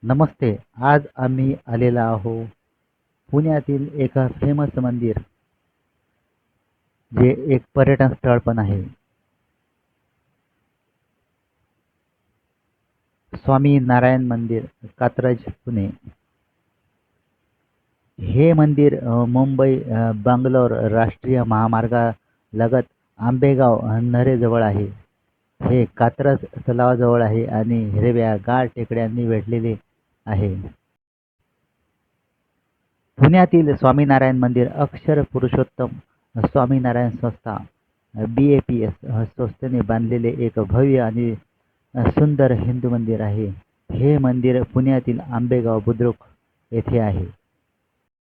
नमस्ते. आज आम्ही आलेलो आहो पुण्यातील एका फेमस मंदिर, जे एक पर्यटन स्थळ पण आहे. स्वामी नारायण मंदिर, कात्रज, पुणे. हे मंदिर मुंबई, राष्ट्रीय महामार्गालगत आंबेगाव नरेजवळ आहे. हे कात्रज तलावाजवळ आहे आणि हिरव्या गार टेकड्यांनी वेढलेले आहे. पुण्यातील स्वामीनारायण मंदिर अक्षर पुरुषोत्तम स्वामीनारायण संस्था BAPS संस्थेने बांधलेले एक भव्य आणि सुंदर हिंदू मंदिर आहे. हे मंदिर पुण्यातील आंबेगाव बुद्रुक येथे आहे.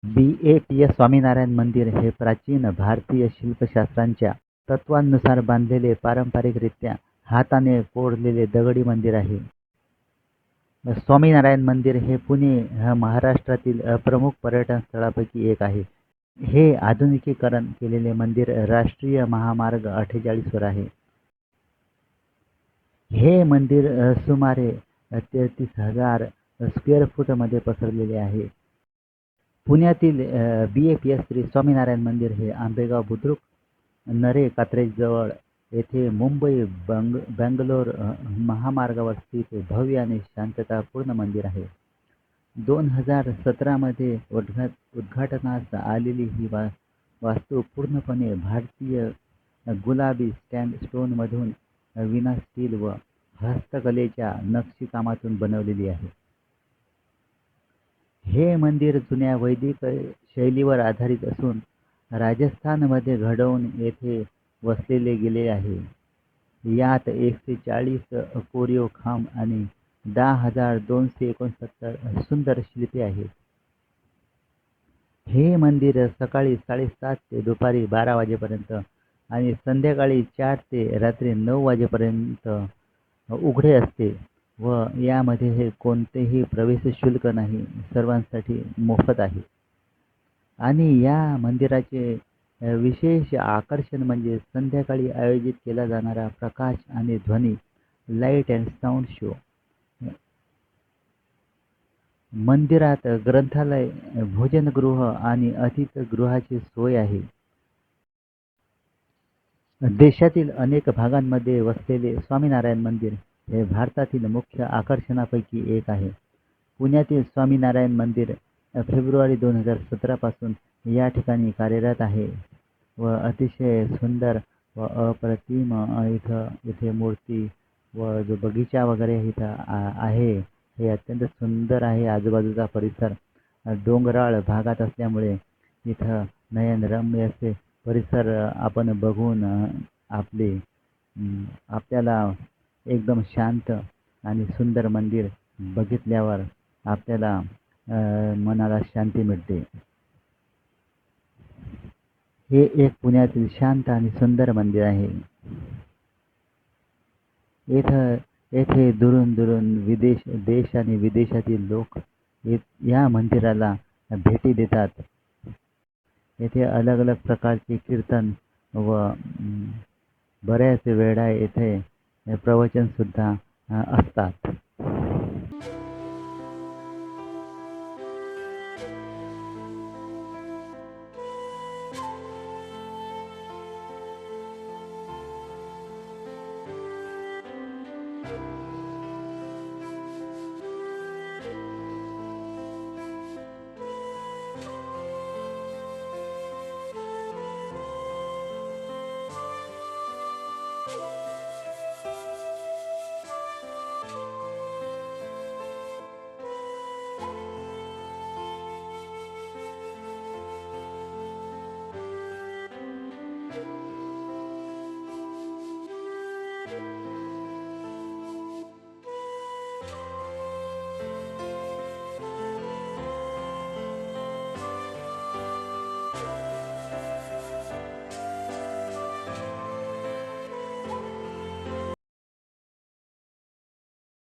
BAPS स्वामीनारायण मंदिर हे प्राचीन भारतीय शिल्पशास्त्रांच्या तत्वांनुसार बांधलेले पारंपरिकरित्या हाताने कोरलेले दगडी मंदिर आहे. स्वामीनारायण मंदिर हे पुणे महाराष्ट्रातील प्रमुख पर्यटन स्थळापैकी एक आहे. हे आधुनिकीकरण केलेले मंदिर राष्ट्रीय महामार्ग 48 वर आहे. हे मंदिर सुमारे 33,000 स्क्वेअर फूटमध्ये पसरलेले आहे. पुण्यातील BAPS श्री स्वामीनारायण मंदिर हे आंबेगाव बुद्रुक नरे कात्रज जवळ येथे मुंबई बंगलोर महामार्गावर स्थित भव्य आणि शांततापूर्ण मंदिर आहे. 2017 मध्ये उद्घाटनास आलेली ही वास्तू पूर्णपणे भारतीय गुलाबी स्टोनमधून विना स्टील व हस्तकलेच्या नक्षीकामातून बनवलेली आहे. हे मंदिर जुन्या वैदिक शैलीवर आधारित असून राजस्थानमध्ये घडवून येथे वसलेले गेले आहे. यात 140 कोरीव खांब आणि 10,269 सुंदर शिल्पे आहेत. हे मंदिर सकाळी 7:30 ते दुपारी 12 वाजेपर्यंत आणि संध्याकाळी 4 ते रात्री 9 वाजेपर्यंत उघडे असते व यामध्ये हे कोणतेही प्रवेश शुल्क नाही, सर्वांसाठी मोफत आहे. आणि या मंदिराचे विशेष आकर्षण म्हणजे संध्याकाळी आयोजित केला जाणारा प्रकाश आणि ध्वनी लाईट अँड साऊंड शो. मंदिरात ग्रंथालय, भोजनगृह आणि अतिथीगृहाची सोय आहे. देशातील अनेक भागांमध्ये वसलेले स्वामीनारायण मंदिर हे भारतातील मुख्य आकर्षणापैकी एक आहे. पुण्यातील स्वामीनारायण मंदिर फेब्रुवारी 2017 पासून या ठिकाणी कार्यरत आहे व अतिशय सुंदर व अप्रतिम इथे मूर्ती व जो बगीचा वगैरे इथं आहे, हे अत्यंत सुंदर आहे. आजूबाजूचा परिसर डोंगराळ भागात असल्यामुळे इथं नयनरम्य असे परिसर आपण बघून आपल्याला एकदम शांत आणि सुंदर मंदिर बघितल्यावर आपल्याला मनाला शांती मिळते. हे एक पुण्यातील शांत आणि सुंदर मंदिर आहे. येथे दुरून दुरून देश आणि विदेशातील लोक या मंदिराला भेटी देतात. येथे अलग अलग प्रकारचे कीर्तन व बऱ्याच वेळा येथे प्रवचन सुद्धा असतात.